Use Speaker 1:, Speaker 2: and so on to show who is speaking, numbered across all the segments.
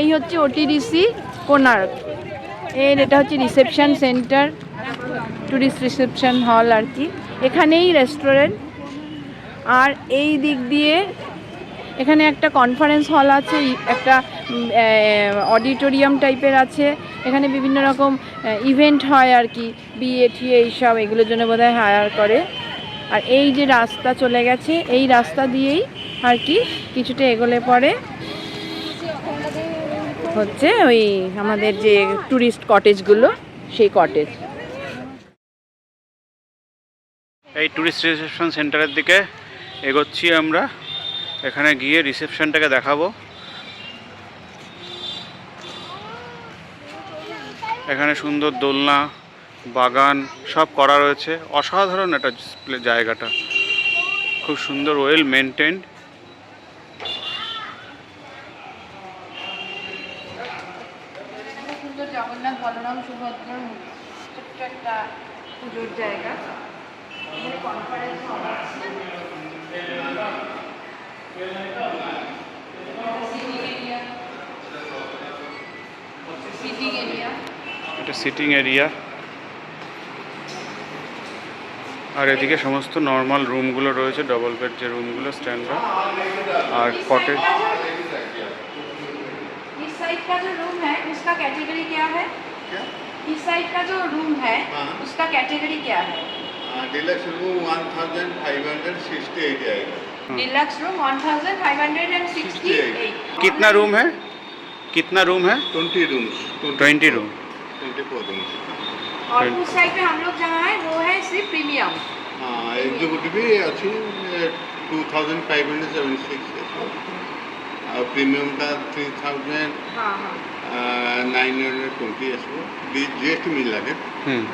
Speaker 1: এই হচ্ছে ওটিডিসি কোণার্ক। এটা হচ্ছে রিসেপশন সেন্টার, টুরিস্ট রিসেপশন হল আর কি। এখানেই রেস্টুরেন্ট, আর এই দিক দিয়ে এখানে একটা কনফারেন্স হল আছে, একটা অডিটোরিয়াম টাইপের আছে। এখানে বিভিন্ন রকম ইভেন্ট হয় আর কি, বিয়ে টিয়ে এইসব, এগুলোর জন্য বোধহয় হায়ার করে। আর এই যে রাস্তা চলে গেছে, এই রাস্তা দিয়েই আর কি কিছুটা এগোলে পরে হচ্ছে ওই আমাদের যে টুরিস্ট কটেজগুলো, সেই কটেজ।
Speaker 2: এই টুরিস্ট রিসেপশন সেন্টারের দিকে এগোচ্ছি আমরা। এখানে গিয়ে রিসেপশনটাকে দেখাবো। এখানে সুন্দর দোলনা, বাগান সব করা রয়েছে। অসাধারণ একটা জায়গাটা, খুব সুন্দর, ওয়েল মেনটেন্ড।
Speaker 1: সুন্দর জগন্নাথ বলরাম সুভদ্রার ছোট্ট একটা পুজোর জায়গা। এখানে কনফারেন্স হল আছে, সিটিং এরিয়া।
Speaker 2: এটা সিটিং এরিয়া। আর এদিকে সমস্ত নর্মাল রুমগুলো রয়েছে, ডবল বেড যে রুমগুলো, স্ট্যান্ডার্ড। আর কটেজ।
Speaker 1: इस साइड का जो रूम है उसका कैटेगरी क्या है? इस साइड का जो रूम है उसका कैटेगरी क्या है?
Speaker 3: डिलक्स रूम 1568 आएगा।
Speaker 1: Deluxe room 1568।
Speaker 2: कितना रूम है? कितना रूम है?
Speaker 3: 20 रूम्स।
Speaker 2: 20 रूम।
Speaker 3: 24 रूम्स।
Speaker 1: और उस साइड पे हम लोग जहाँ है वो है सिर्फ प्रीमियम।
Speaker 3: हाँ, एग्जीक्यूटिव भी अच्छी 2576 है। और प्रीमियम का 3920 ଆସିବ। GST मिल लगे।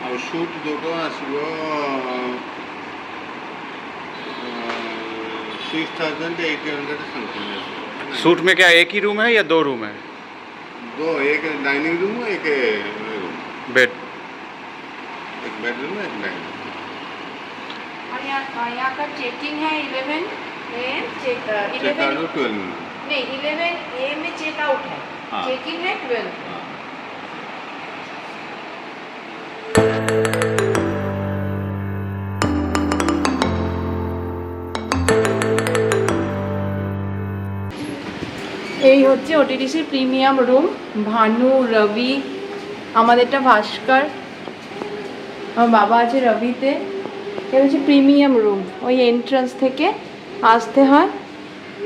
Speaker 3: और सूट दोटो ଆସିବ 6800 समथिंग।
Speaker 2: सूट में क्या एक ही रूम है या दो रूम है?
Speaker 3: दो, एक डाइनिंग रूम है, एक रूम
Speaker 2: बेड।
Speaker 3: एक बेडरूम है, एक डाइनिंग।
Speaker 1: और यहाँ का चेकिंग है 11 AM, 11
Speaker 3: 12
Speaker 1: नहीं 11 AM में चेक आउट है।
Speaker 3: हाँ।
Speaker 1: चेकिंग है 12। এই হচ্ছে ওটিডিসির প্রিমিয়াম রুম। ভানু, রবি, আমাদেরটা ভাস্কর, আমার বাবা আছে রবিতে। এটা হচ্ছে প্রিমিয়াম রুম, ওই এন্ট্রান্স থেকে আসতে হয়।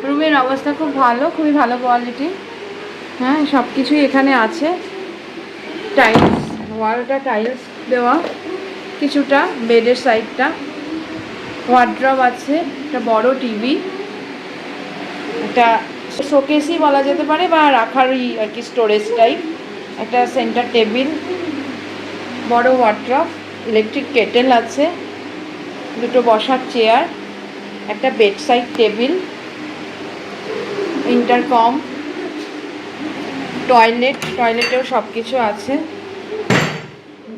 Speaker 1: রুমের অবস্থা খুব ভালো, খুবই ভালো কোয়ালিটি। হ্যাঁ, সব কিছুই এখানে আছে। টাইলস, ওয়ালটা টাইলস দেওয়া, কিছুটা বেডের সাইডটা, ওয়ার্ড্রব আছে, একটা বড় টিভি, একটা শোকেসই বলা যেতে পারে বা রাখারই আর কি, স্টোরেজ টাইপ, একটা সেন্টার টেবিল, বড় ওয়ার্ড্রব, ইলেকট্রিক কেটেল আছে, দুটো বসার চেয়ার, একটা বেড সাইড টেবিল, ইন্টারকম, টয়লেটেও সব কিছু আছে,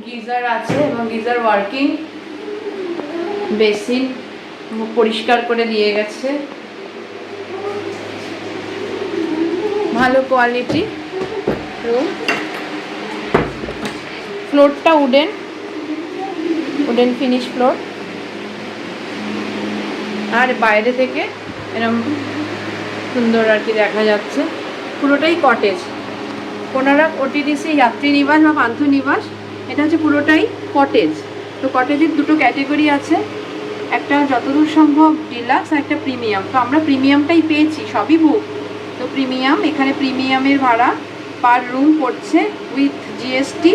Speaker 1: গিজার আছে এবং গিজার ওয়ার্কিং, বেসিন পরিষ্কার করে দিয়ে গেছে, ভালো কোয়ালিটি রুম। ফ্লোরটা উডেন ফিনিশ ফ্লোর। আর বাইরে থেকে এরকম সুন্দর আর কি দেখা যাচ্ছে। পুরোটাই কটেজ। কোণার্ক ওটিডিসি যাত্রী নিবাস বা পান্থ নিবাস, এটা হচ্ছে পুরোটাই কটেজ। তো কটেজের দুটো ক্যাটেগরি আছে, একটা যতদূর সম্ভব ডিলাক্স আর একটা প্রিমিয়াম। তো আমরা প্রিমিয়ামটাই পেয়েছি, সবই বুক। তো প্রিমিয়াম, এখানে প্রিমিয়ামের ভাড়া পার রুম পড়ছে উইথ জিএসটি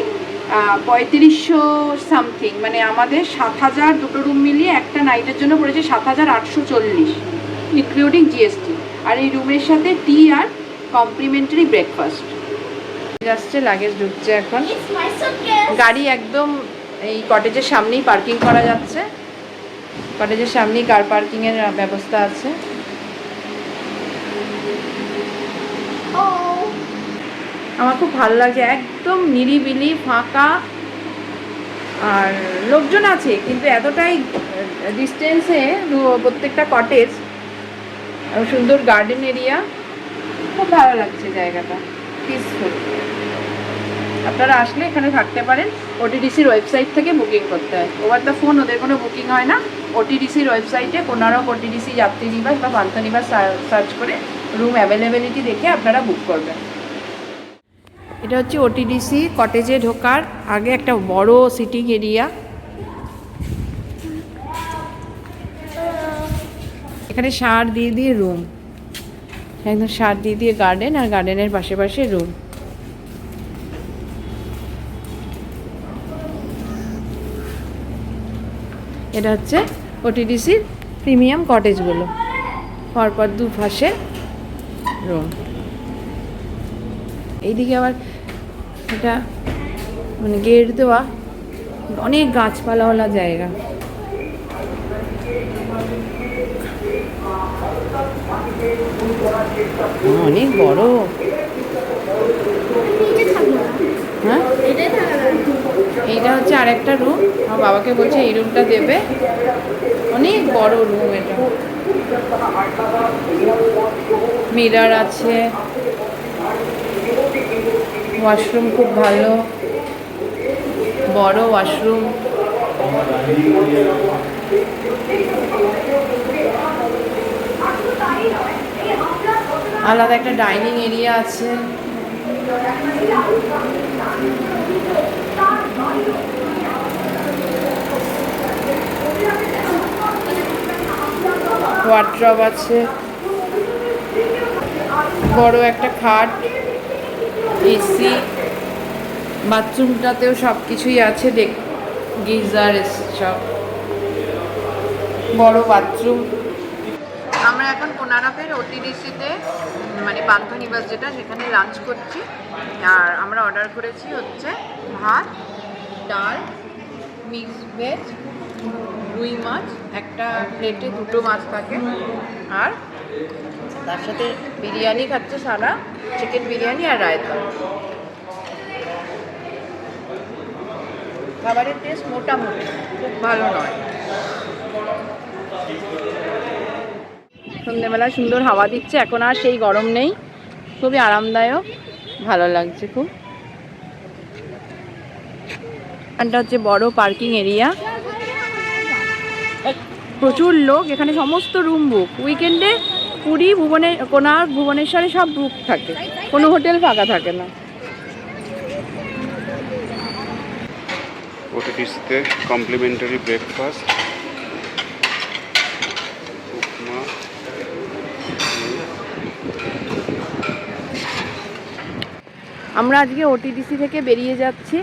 Speaker 1: 3500 সামথিং, মানে আমাদের 7000, দুটো রুম মিলিয়ে একটা নাইটের জন্য পড়েছে 7840 ইনক্লুডিং জিএসটি। আর এই রুমের সাথে টি আর কমপ্লিমেন্টারি ব্রেকফাস্ট। আসছে, লাগেজ ঢুকছে এখন। গাড়ি একদম এই কটেজের সামনেই পার্কিং করা যাচ্ছে। কটেজের সামনেই কার পার্কিংয়ের ব্যবস্থা আছে। আমার খুব ভালো লাগছে, একদম নিরিবিলি, ফাঁকা। আর লোকজন আছে কিন্তু এতটাই ডিস্টেন্সে প্রত্যেকটা কটেজ। সুন্দর গার্ডেন এরিয়া, খুব ভালো লাগছে জায়গাটা। পিসফুল। আপনারা আসলে এখানে থাকতে পারেন। ওটিডিসির ওয়েবসাইট থেকে বুকিং করতে হয়, ওভার দ্য ফোন ওদের কোনো বুকিং হয় না। ওটিডিসির ওয়েবসাইটে কোনারক ওটিডিসি যাত্রীনিবাস বা পান্থনিবাস সার্চ করে রুম অ্যাভেলেবিলিটি দেখে আপনারা বুক করবেন। এটা হচ্ছে ওটিডিসি কটেজে ঢোকার আগে একটা বড় সিটিং এরিয়া। এখানে সার দিয়ে দিয়ে রুম, একদম সার দিয়ে দিয়ে গার্ডেন, আর গার্ডেনের পাশে পাশে রুম। এটা হচ্ছে ওটিডিসির প্রিমিয়াম কটেজগুলো, পরপর দুপাশে রুম। এইদিকে আবার এটা মানে গেট দেওয়া, অনেক গাছপালাওয়ালা জায়গা। অনেক বড়। হ্যাঁ, এইটা হচ্ছে আরেকটা রুম। আমার বাবাকে বলছে এই রুমটা দেবে, অনেক বড় রুম এটা। মিরর আছে, ওয়াশরুম খুব ভালো, বড় ওয়াশরুম। আলাদা একটা ডাইনিং এরিয়া আছে। ওয়ার্ড্রব আছে, বড় একটা খাট, এসি, বাথরুমটাতেও সব কিছুই আছে, গিজার সব, বড় বাথরুম। আমরা এখন কোনারকের ওটিডিসিতে মানে পান্থনিবাস যেটা, সেখানে লাঞ্চ করছি। আর আমরা অর্ডার করেছি হচ্ছে ভাত, ডাল, মিক্সড ভেজ, রুই মাছ, একটা প্লেটে 2টো মাছ থাকে, আর তার সাথে বিরিয়ানি খাচ্ছে সারা, চিকেন বিরিয়ানি আর রায়তা। খাবারের টেস্ট মোটামুটি, খুব ভালো নয়। সন্ধ্যেবেলা সুন্দর হাওয়া দিচ্ছে, এখন আর সেই গরম নেই, খুবই আরামদায়ক, ভালো লাগছে খুব। এটা হচ্ছে বড় পার্কিং এরিয়া, প্রচুর লোক এখানে, সমস্ত রুম বুক। উইকেন্ডে পুরী, কোনার্ক, ভুবনেশ্বরে সব বুক থাকে, কোনো হোটেল ফাঁকা থাকে না।
Speaker 2: ওটিডিসিতে কমপ্লিমেন্টারি ব্রেকফাস্ট, উপমা।
Speaker 1: আমরা আজকে ওটিডিসি থেকে বেরিয়ে যাচ্ছি।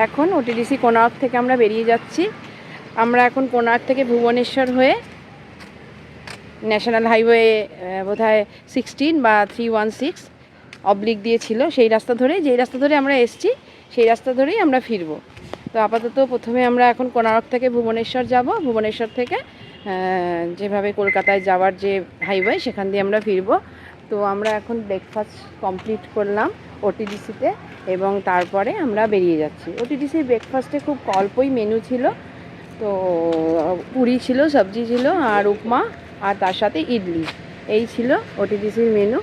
Speaker 1: এখন ওটিডিসি কোনার্ক থেকে আমরা বেরিয়ে যাচ্ছি। আমরা এখন কোনার্ক থেকে ভুবনেশ্বর হয়ে ন্যাশনাল হাইওয়ে বোধহয় 16 বা 316 অবলিক দিয়েছিল, সেই রাস্তা ধরেই, যেই রাস্তা ধরে আমরা এসছি সেই রাস্তা ধরেই আমরা ফিরবো। তো আপাতত প্রথমে আমরা এখন কোনারক থেকে ভুবনেশ্বর যাব। ভুবনেশ্বর থেকে যেভাবে কলকাতায় যাওয়ার যে হাইওয়ে, সেখান দিয়ে আমরা ফিরবো। তো আমরা এখন ব্রেকফাস্ট কমপ্লিট করলাম ওটিডিসিতে, এবং তারপরে আমরা বেরিয়ে যাচ্ছি। ওটিডিসির ব্রেকফাস্টে খুব অল্পই মেনু ছিল, তো পুরি ছিল, সবজি ছিল, আর উপমা, আর তার সাথে ইডলি, এই ছিল ওটিডিসির মেনু।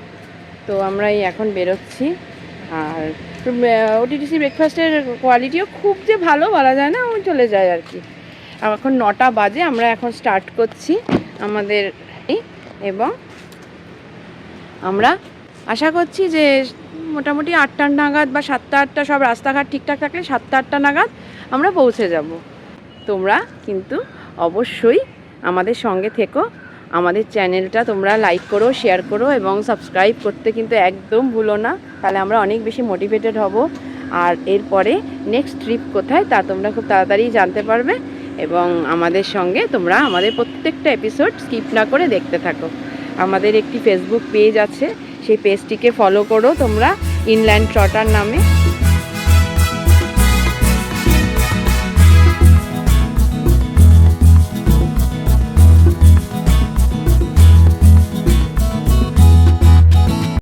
Speaker 1: তো আমরা এখন বেরোচ্ছি। আর ওটিডিসি ব্রেকফাস্টের কোয়ালিটিও খুব যে ভালো বলা যায় না, ওই চলে যায় আর কি। এখন 9টা বাজে, আমরা এখন স্টার্ট করছি আমাদের, এবং আমরা আশা করছি যে মোটামুটি 8টা নাগাদ বা 7টা 8টা, সব রাস্তাঘাট ঠিকঠাক থাকলে 7টা 8টা নাগাদ আমরা পৌঁছে যাব। তোমরা কিন্তু অবশ্যই আমাদের সঙ্গে থেকো, আমাদের চ্যানেলটা তোমরা লাইক করো, শেয়ার করো, এবং সাবস্ক্রাইব করতে কিন্তু একদম ভুলো না, তাহলে আমরা অনেক বেশি মোটিভেটেড হব। আর এরপরে নেক্সট ট্রিপ কোথায় তা তোমরা খুব তাড়াতাড়ি জানতে পারবে, এবং আমাদের সঙ্গে তোমরা আমাদের প্রত্যেকটা এপিসোড স্কিপ না করে দেখতে থাকো। আমাদের একটি ফেসবুক পেজ আছে, সেই পেজটিকে ফলো করো তোমরা, ইনল্যান্ড ট্রটার নামে।